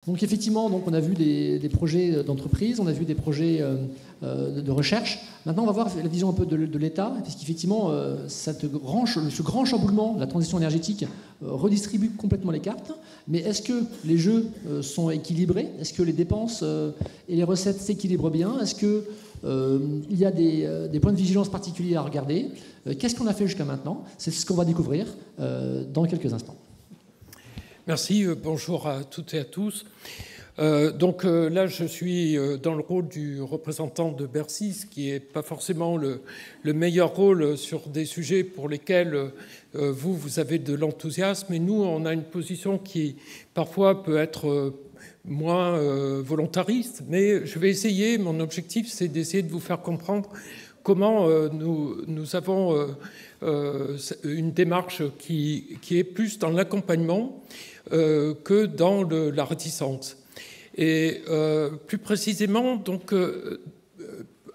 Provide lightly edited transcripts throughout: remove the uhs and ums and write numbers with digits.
Donc effectivement, on a vu des projets d'entreprise, on a vu des projets de recherche. Maintenant, on va voir la vision un peu de l'État, parce qu'effectivement, ce grand chamboulement de la transition énergétique redistribue complètement les cartes. Mais est-ce que les jeux sont équilibrés? Est-ce que les dépenses et les recettes s'équilibrent bien? Est-ce qu'il y a des points de vigilance particuliers à regarder? Qu'est-ce qu'on a fait jusqu'à maintenant? C'est ce qu'on va découvrir dans quelques instants. Merci, bonjour à toutes et à tous. Là, je suis dans le rôle du représentant de Bercy, ce qui n'est pas forcément le meilleur rôle sur des sujets pour lesquels vous avez de l'enthousiasme. Et nous, on a une position qui parfois peut être moins volontariste, mais je vais essayer, mon objectif, c'est d'essayer de vous faire comprendre comment nous avons une démarche qui est plus dans l'accompagnement que dans la réticence. Et plus précisément,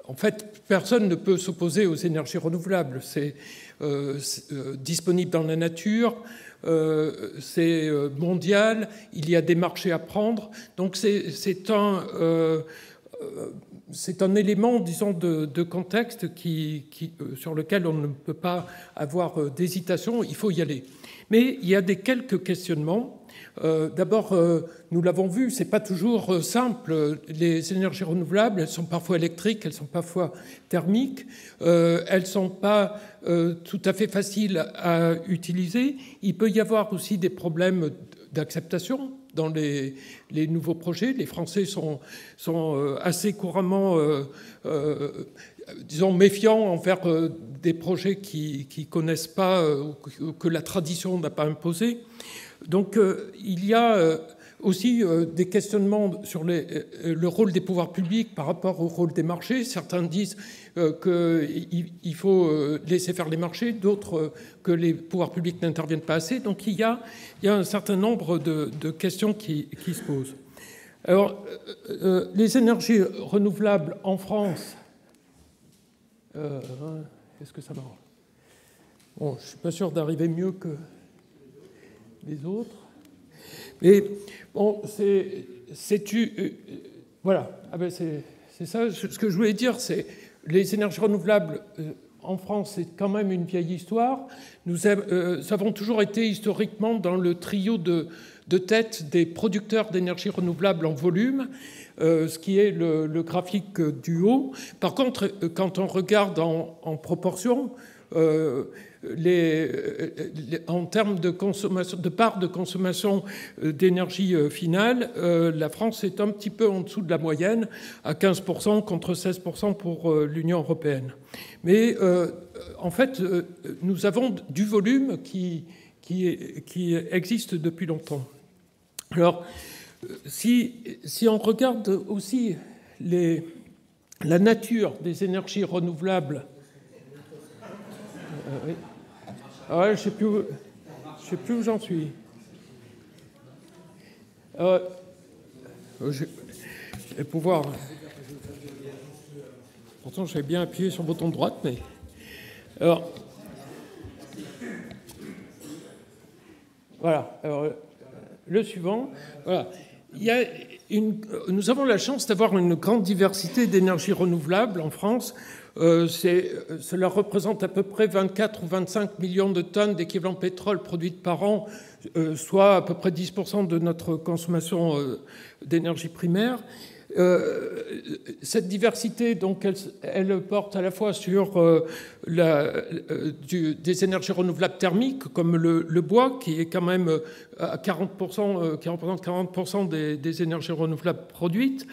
en fait, personne ne peut s'opposer aux énergies renouvelables. C'est disponible dans la nature, c'est mondial, il y a des marchés à prendre. Donc c'est un élément, disons, de contexte sur lequel on ne peut pas avoir d'hésitation, il faut y aller. Mais il y a quelques questionnements. D'abord, nous l'avons vu, c'est pas toujours simple. Les énergies renouvelables, elles sont parfois électriques, elles sont parfois thermiques, elles sont pas tout à fait faciles à utiliser. Il peut y avoir aussi des problèmes d'acceptation dans les nouveaux projets. Les Français sont assez couramment, disons, méfiants envers des projets qui connaissent pas, que la tradition n'a pas imposé. Donc il y a aussi des questionnements sur le rôle des pouvoirs publics par rapport au rôle des marchés. Certains disent qu'il faut laisser faire les marchés, d'autres que les pouvoirs publics n'interviennent pas assez. Donc il y a un certain nombre de questions qui se posent. Alors, les énergies renouvelables en France, est-ce que ça marche? Bon, je ne suis pas sûr d'arriver mieux que les autres. Mais bon, voilà. Ah ben c'est ça. Ce que je voulais dire, c'est les énergies renouvelables en France, c'est quand même une vieille histoire. Nous avons toujours été historiquement dans le trio de tête des producteurs d'énergie renouvelable en volume, ce qui est le graphique du haut. Par contre, quand on regarde en proportion, en termes de consommation, de part de consommation d'énergie finale, la France est un petit peu en dessous de la moyenne, à 15% contre 16% pour l'Union européenne. Mais en fait, nous avons du volume qui existe depuis longtemps. Alors, si on regarde aussi la nature des énergies renouvelables, oui. Ah, je sais plus où j'en suis. Je vais pouvoir. Pourtant, j'ai bien appuyé sur le bouton de droite, mais. Alors. Voilà. Alors, le suivant. Voilà. Nous avons la chance d'avoir une grande diversité d'énergies renouvelables en France. Cela représente à peu près 24 ou 25 millions de tonnes d'équivalent pétrole produites par an, soit à peu près 10% de notre consommation d'énergie primaire. Cette diversité, donc, elle porte à la fois sur des énergies renouvelables thermiques, comme le bois, qui est quand même à 40%, qui représente 40% des énergies renouvelables produites.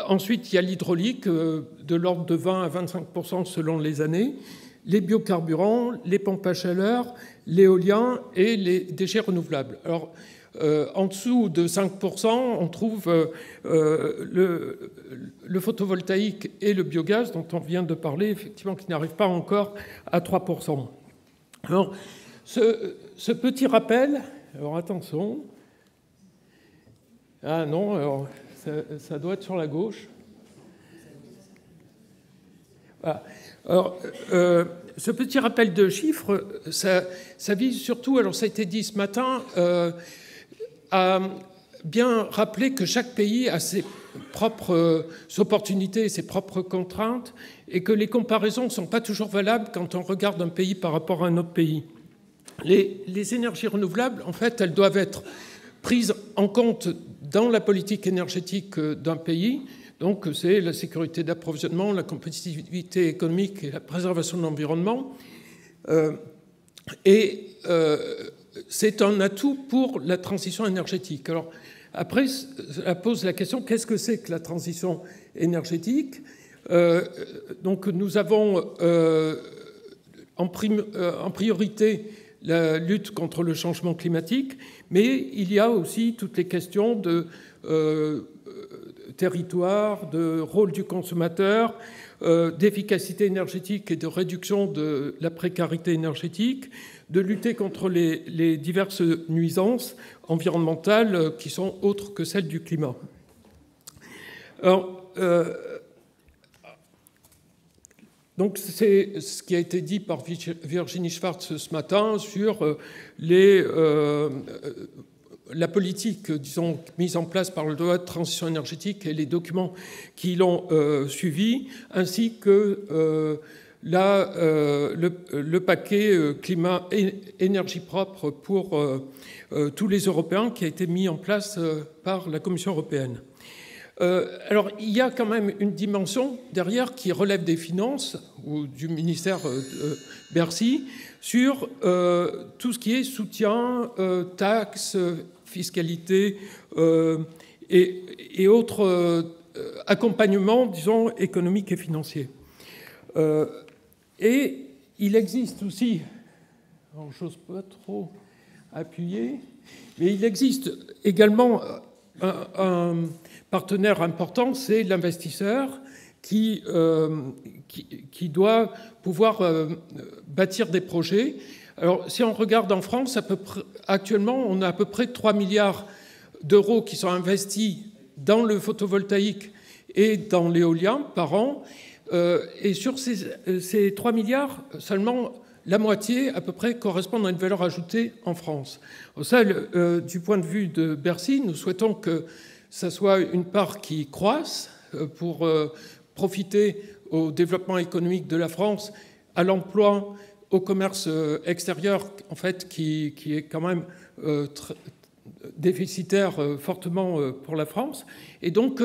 Ensuite, il y a l'hydraulique, de l'ordre de 20 à 25% selon les années, les biocarburants, les pompes à chaleur, l'éolien et les déchets renouvelables. Alors, en dessous de 5%, on trouve le photovoltaïque et le biogaz, dont on vient de parler, effectivement, qui n'arrive pas encore à 3%. Alors, ce petit rappel, alors attention. Ah non, alors ça doit être sur la gauche. Voilà. Alors, ce petit rappel de chiffres, ça vise surtout, alors ça a été dit ce matin, à bien rappeler que chaque pays a ses propres opportunités et ses propres contraintes, et que les comparaisons ne sont pas toujours valables quand on regarde un pays par rapport à un autre pays. Les énergies renouvelables, en fait, elles doivent être prises en compte dans la politique énergétique d'un pays. Donc, c'est la sécurité d'approvisionnement, la compétitivité économique et la préservation de l'environnement. C'est un atout pour la transition énergétique. Alors, après, ça pose la question, qu'est-ce que c'est que la transition énergétique ? Donc, nous avons en priorité la lutte contre le changement climatique, mais il y a aussi toutes les questions de territoire, de rôle du consommateur, d'efficacité énergétique et de réduction de la précarité énergétique, de lutter contre les diverses nuisances environnementales qui sont autres que celles du climat. Alors, donc c'est ce qui a été dit par Virginie Schwartz ce matin sur la politique, disons, mise en place par le loi de transition énergétique et les documents qui l'ont suivi, ainsi que le paquet climat et énergie propre pour tous les Européens qui a été mis en place par la Commission européenne. Alors, il y a quand même une dimension derrière qui relève des finances ou du ministère Bercy sur tout ce qui est soutien, taxes, fiscalité et autres accompagnements, disons, économiques et financiers. Et il existe aussi, alors j'ose pas trop appuyer, mais il existe également un partenaire important, c'est l'investisseur qui doit pouvoir bâtir des projets. Alors, si on regarde en France, actuellement, on a à peu près 3 milliards d'euros qui sont investis dans le photovoltaïque et dans l'éolien par an. Et sur ces 3 milliards, seulement la moitié, à peu près, correspond à une valeur ajoutée en France. Ça, du point de vue de Bercy, nous souhaitons que ça soit une part qui croisse pour profiter au développement économique de la France, à l'emploi, au commerce extérieur, en fait, qui est quand même déficitaire fortement pour la France. Et donc,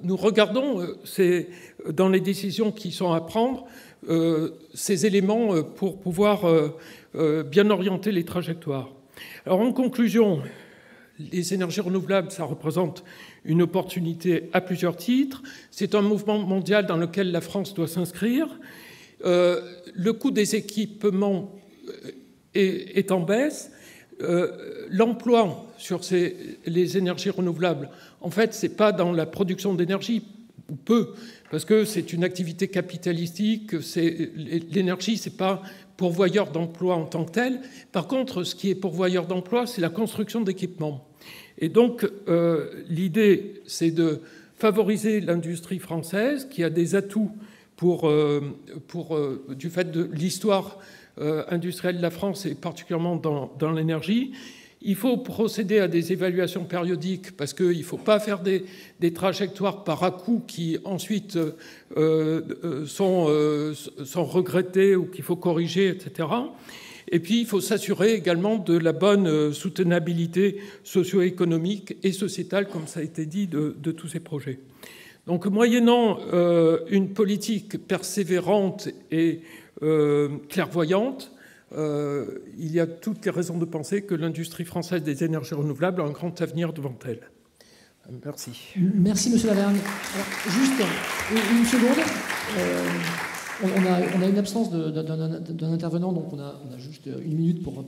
nous regardons dans les décisions qui sont à prendre ces éléments pour pouvoir bien orienter les trajectoires. Alors, en conclusion, les énergies renouvelables, ça représente une opportunité à plusieurs titres. C'est un mouvement mondial dans lequel la France doit s'inscrire. Le coût des équipements est en baisse. L'emploi sur les énergies renouvelables, en fait, ce n'est pas dans la production d'énergie, ou peu, parce que c'est une activité capitalistique. L'énergie, ce n'est pas pourvoyeur d'emploi en tant que tel. Par contre, ce qui est pourvoyeur d'emploi, c'est la construction d'équipements. Et donc, l'idée, c'est de favoriser l'industrie française, qui a des atouts du fait de l'histoire industrielle de la France, et particulièrement dans l'énergie. Il faut procéder à des évaluations périodiques parce qu'il ne faut pas faire des trajectoires par à-coups qui ensuite sont regrettées ou qu'il faut corriger, etc. Et puis, il faut s'assurer également de la bonne soutenabilité socio-économique et sociétale, comme ça a été dit, de tous ces projets. Donc, moyennant une politique persévérante et clairvoyante, il y a toutes les raisons de penser que l'industrie française des énergies renouvelables a un grand avenir devant elle. Merci. Merci, monsieur Lavergne. Alors, juste une seconde. On a une absence d'un intervenant, donc on a juste une minute pour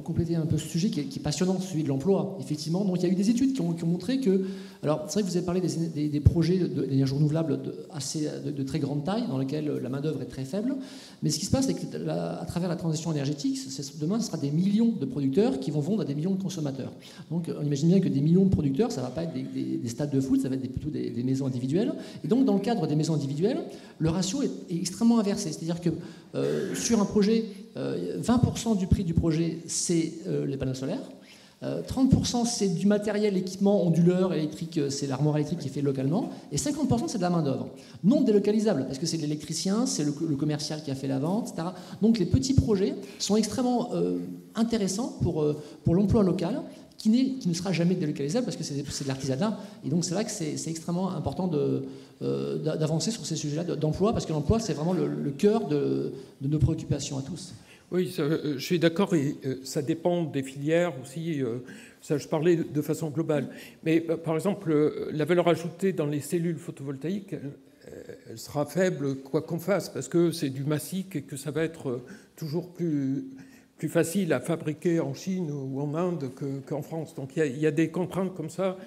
compléter un peu ce sujet qui est passionnant, celui de l'emploi, effectivement. Donc il y a eu des études qui ont montré que... Alors c'est vrai que vous avez parlé des projets d'énergie renouvelable de très grande taille, dans lesquels la main-d'œuvre est très faible. Mais ce qui se passe, c'est qu'à travers la transition énergétique, demain, ce sera des millions de producteurs qui vont vendre à des millions de consommateurs. Donc on imagine bien que des millions de producteurs, ça ne va pas être des stades de foot, ça va être plutôt des maisons individuelles. Et donc dans le cadre des maisons individuelles, le ratio est extrêmement inversé. C'est-à-dire que sur un projet, 20% du prix du projet, c'est les panneaux solaires. 30% c'est du matériel, équipement onduleur électrique, c'est l'armoire électrique qui est fait localement, et 50% c'est de la main-d'œuvre. Non délocalisable, parce que c'est l'électricien, c'est le commercial qui a fait la vente, etc. Donc les petits projets sont extrêmement intéressants pour l'emploi local, qui ne sera jamais délocalisable parce que c'est de l'artisanat. Et donc c'est vrai que c'est extrêmement important d'avancer sur ces sujets-là d'emploi, parce que l'emploi c'est vraiment le cœur de nos préoccupations à tous. Oui, je suis d'accord, et ça dépend des filières aussi. Ça, je parlais de façon globale. Mais par exemple, la valeur ajoutée dans les cellules photovoltaïques, elle sera faible quoi qu'on fasse, parce que c'est du massique et que ça va être toujours plus facile à fabriquer en Chine ou en Inde qu'en France. Donc il y a des contraintes comme ça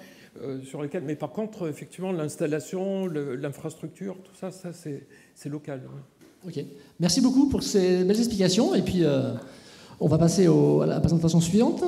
sur lesquelles... Mais par contre, effectivement, l'installation, l'infrastructure, tout ça, c'est local. Ouais. Ok. Merci beaucoup pour ces belles explications. Et puis, on va passer à la présentation suivante.